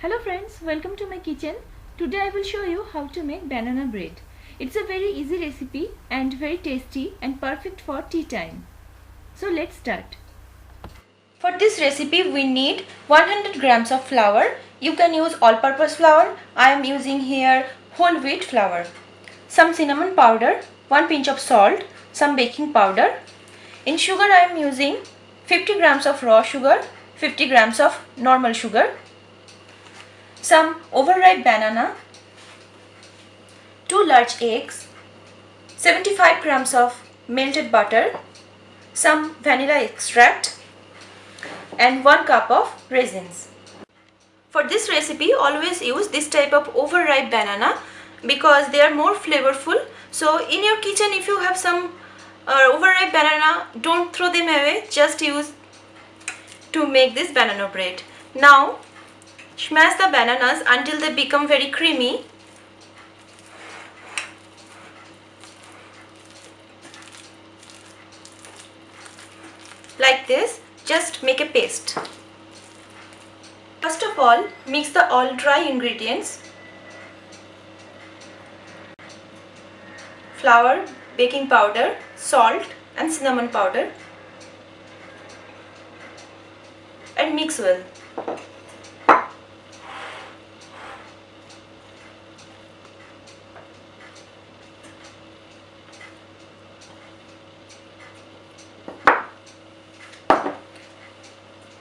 Hello friends, welcome to my kitchen. Today I will show you how to make banana bread. It's a very easy recipe and very tasty and perfect for tea time. So let's start. For this recipe we need 100 grams of flour. You can use all-purpose flour. I am using here whole wheat flour. Some cinnamon powder, 1 pinch of salt, some baking powder. In sugar I am using 50 grams of raw sugar, 50 grams of normal sugar. Some overripe banana, 2 large eggs, 75 grams of melted butter, some vanilla extract and 1 cup of raisins. For this recipe always use this type of overripe banana because they are more flavorful. So in your kitchen if you have some overripe banana, don't throw them away, just use to make this banana bread. Now smash the bananas until they become very creamy. Like this, just make a paste. First of all, mix the all dry ingredients. Flour, baking powder, salt and cinnamon powder and mix well.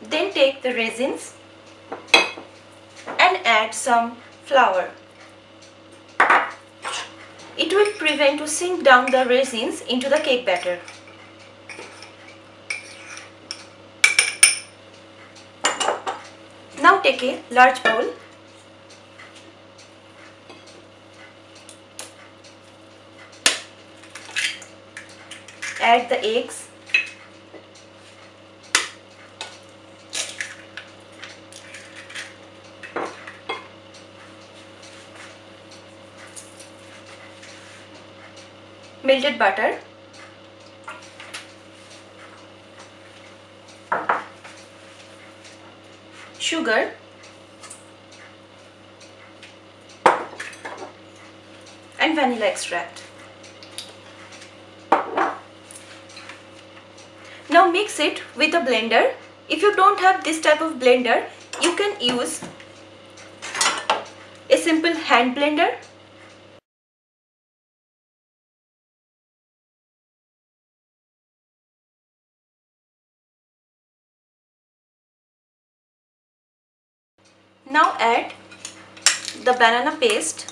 Then take the raisins and add some flour. It will prevent to sink down the raisins into the cake batter. Now take a large bowl. Add the eggs. Melted butter, sugar, and vanilla extract. Now mix it with a blender. If you don't have this type of blender, you can use a simple hand blender. Now add the banana paste,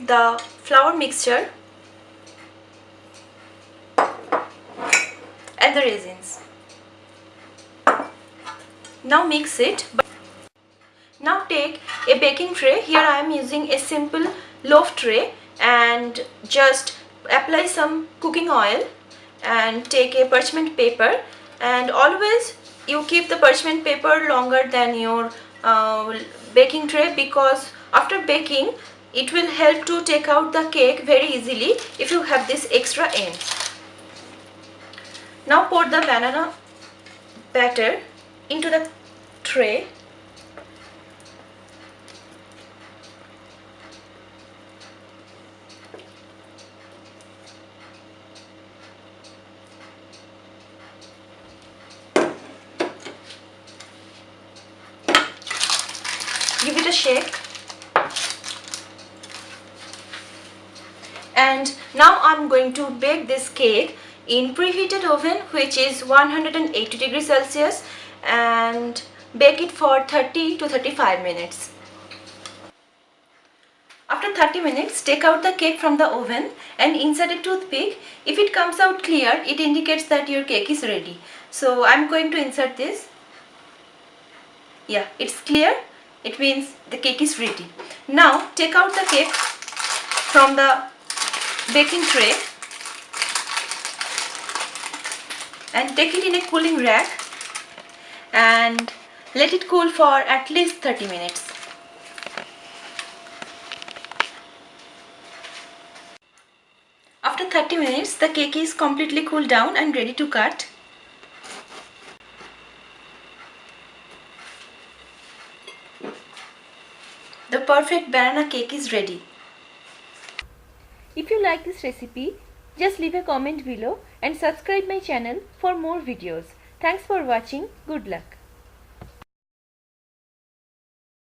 the flour mixture and the raisins. Now mix it. Now take a baking tray. Here I am using a simple loaf tray and just apply some cooking oil and take a parchment paper, and always you keep the parchment paper longer than your baking tray because after baking it will help to take out the cake very easily if you have this extra end. Now pour the banana batter into the tray. Give it a shake. And now I'm going to bake this cake in preheated oven, which is 180 degrees Celsius, and bake it for 30 to 35 minutes. After 30 minutes, take out the cake from the oven and insert a toothpick. If it comes out clear, it indicates that your cake is ready. So I'm going to insert this. Yeah, it's clear. It means the cake is ready. Now take out the cake from the baking tray and take it in a cooling rack and let it cool for at least 30 minutes. After 30 minutes, the cake is completely cooled down and ready to cut. The perfect banana cake is ready. If you like this recipe, just leave a comment below and subscribe my channel for more videos. Thanks for watching. Good luck.